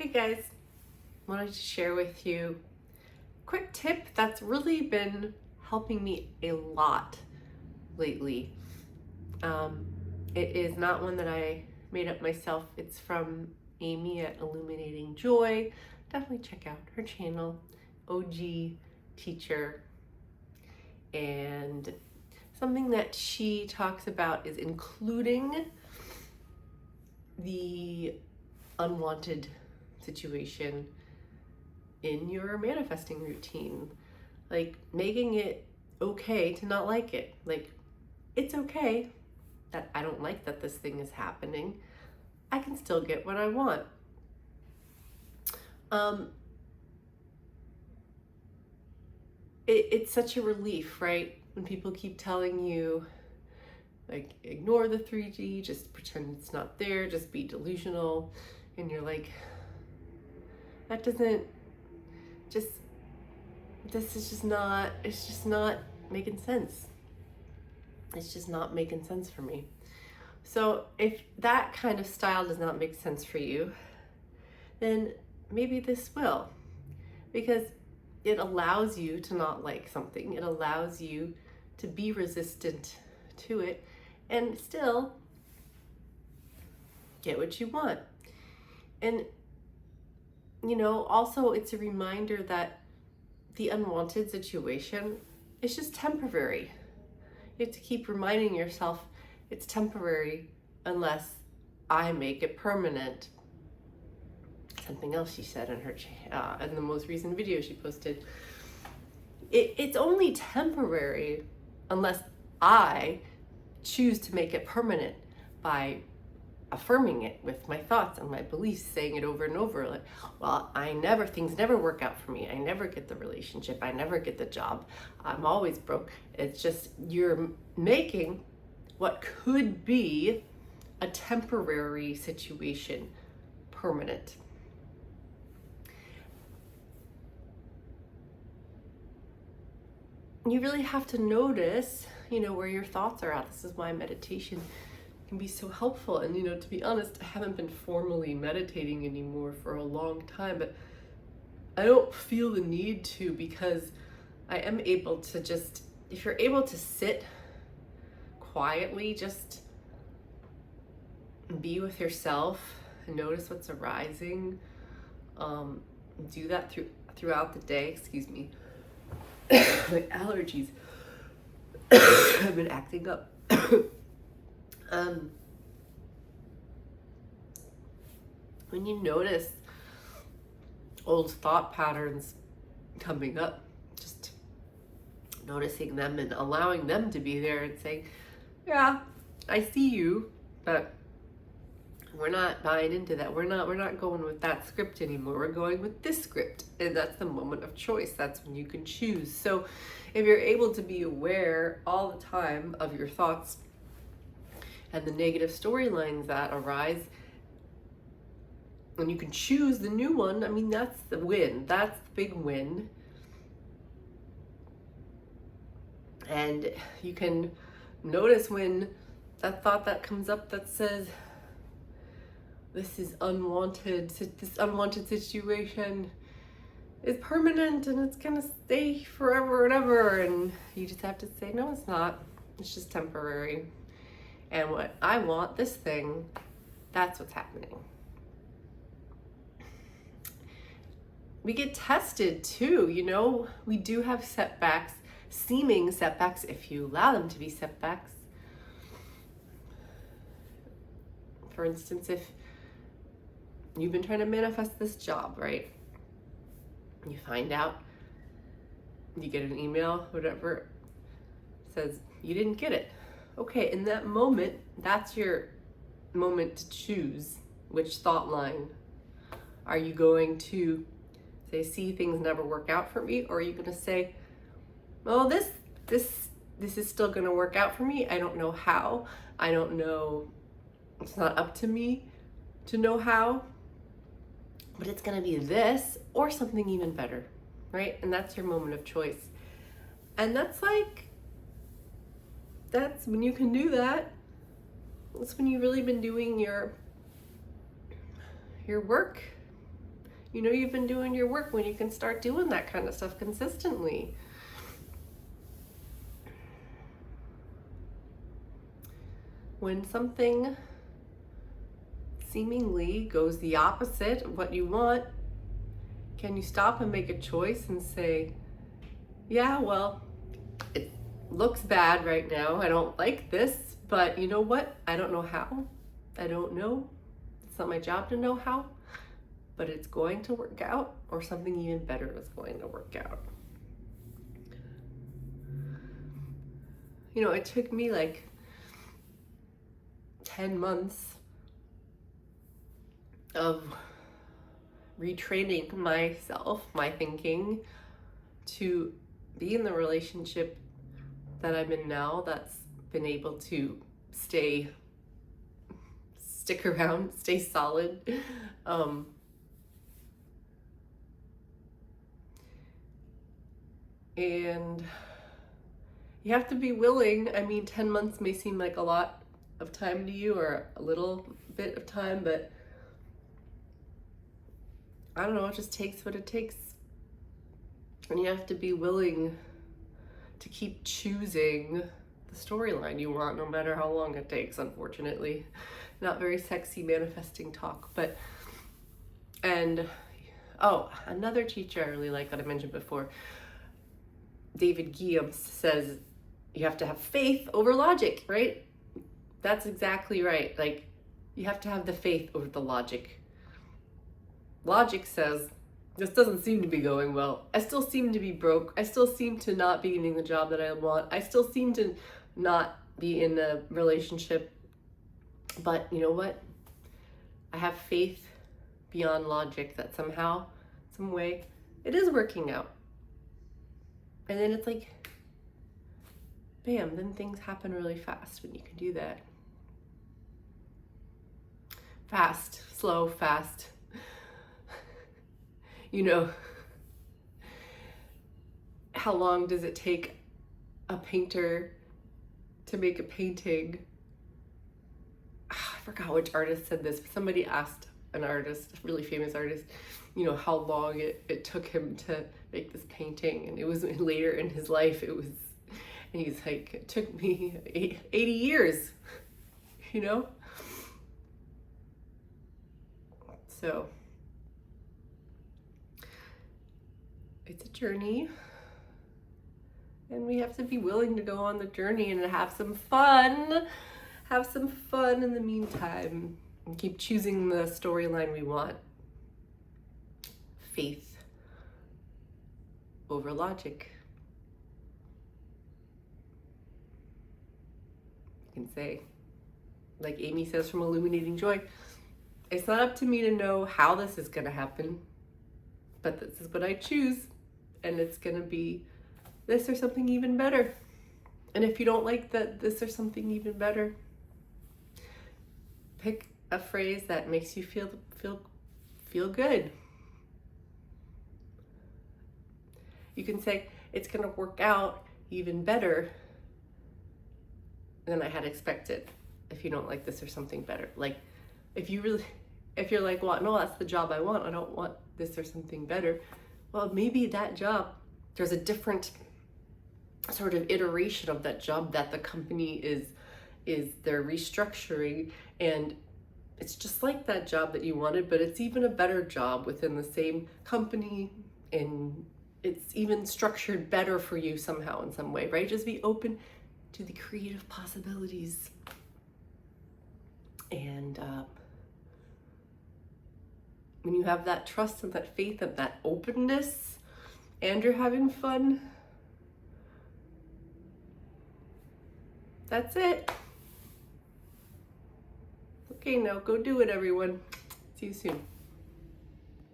Hey guys, wanted to share with you a quick tip that's really been helping me a lot lately. Um, it is not one that I made up myself. It's from Amy at Illuminating Joy. Definitely check out her channel, OG Teacher. And something that she talks about is including the unwanted situation in your manifesting routine, like making it okay to not like it. Like, it's okay that I don't like that this thing is happening. I can still get what I want. It's such a relief, right? When people keep telling you, like, ignore the 3D, just pretend it's not there, just be delusional. And you're like, that doesn't just, this is just not, it's just not making sense. It's just not making sense for me. So if that kind of style does not make sense for you, then maybe this will, because it allows you to not like something. It allows you to be resistant to it and still get what you want. And, also it's a reminder that the unwanted situation is just temporary. You have to keep reminding yourself it's temporary unless I make it permanent. Something else she said in her in the most recent video she posted. It's only temporary unless I choose to make it permanent by affirming it with my thoughts and my beliefs, saying it over and over, like, well, things never work out for me. I never get the relationship. I never get the job. I'm always broke. It's just, you're making what could be a temporary situation permanent. You really have to notice, where your thoughts are at. This is why meditation can be so helpful. And, to be honest, I haven't been formally meditating anymore for a long time, but I don't feel the need to, because I am able to just, if you're able to sit quietly, just be with yourself and notice what's arising, do that throughout the day. Excuse me. My allergies have been acting up. When you notice old thought patterns coming up, just noticing them and allowing them to be there and saying, yeah, I see you, but we're not buying into that. We're not going with that script anymore. We're going with this script. And that's the moment of choice. That's when you can choose. So if you're able to be aware all the time of your thoughts and the negative storylines that arise, and you can choose the new one, I mean, that's the win. That's the big win. And you can notice when that thought that comes up that says, this unwanted situation is permanent and it's gonna stay forever and ever, and you just have to say, no, it's not. It's just temporary. And what I want, this thing, that's what's happening. We get tested too, we do have setbacks, seeming setbacks, if you allow them to be setbacks. For instance, if you've been trying to manifest this job, right? You find out, you get an email, whatever, says you didn't get it. Okay, in that moment, that's your moment to choose which thought line. Are you going to say, see, things never work out for me? Or are you going to say, well, this is still going to work out for me. I don't know how. I don't know. It's not up to me to know how. But it's going to be this or something even better, right? And that's your moment of choice. And that's when you can do that. That's when you've really been doing your work You know you've been doing your work when you can start doing that kind of stuff consistently. When something seemingly goes the opposite of what you want, can you stop and make a choice and say, yeah, well, it looks bad right now. I don't like this, but you know what? I don't know how. I don't know. It's not my job to know how, but it's going to work out, or something even better is going to work out. You know, it took me like 10 months of retraining myself, my thinking, to be in the relationship that I'm in now that's been able to stick around, stay solid. And you have to be willing. I mean, 10 months may seem like a lot of time to you, or a little bit of time, but I don't know, it just takes what it takes. And you have to be willing to keep choosing the storyline you want, no matter how long it takes, unfortunately. Not very sexy manifesting talk, but, and, oh, another teacher I really like that I mentioned before, David Guillaume, says you have to have faith over logic, right? That's exactly right. Like, you have to have the faith over the logic. Logic says, this doesn't seem to be going well. I still seem to be broke. I still seem to not be getting the job that I want. I still seem to not be in a relationship. But you know what? I have faith beyond logic that somehow, some way, it is working out. And then it's like, bam, then things happen really fast when you can do that. Fast, slow, fast. You know, how long does it take a painter to make a painting? I forgot which artist said this, but somebody asked an artist, a really famous artist, you know, how long it took him to make this painting. And it was later in his life, and he's like, it took me 80 years, you know? So, it's a journey, and we have to be willing to go on the journey and have some fun. Have some fun in the meantime, and keep choosing the storyline we want. Faith over logic. You can say, like Amy says from Illuminating Joy, it's not up to me to know how this is going to happen, but this is what I choose, and it's going to be this or something even better. And if you don't like that this or something even better, pick a phrase that makes you feel good. You can say, it's going to work out even better than I had expected if you don't like this or something better. Like, if you're like, well, no, that's the job I want. I don't want this or something better. Well, maybe that job, there's a different sort of iteration of that job that the company is they're restructuring, and it's just like that job that you wanted, but it's even a better job within the same company, and it's even structured better for you somehow in some way, right? Just be open to the creative possibilities. And when you have that trust and that faith and that openness, and you're having fun, that's it. Okay, now go do it, everyone. See you soon.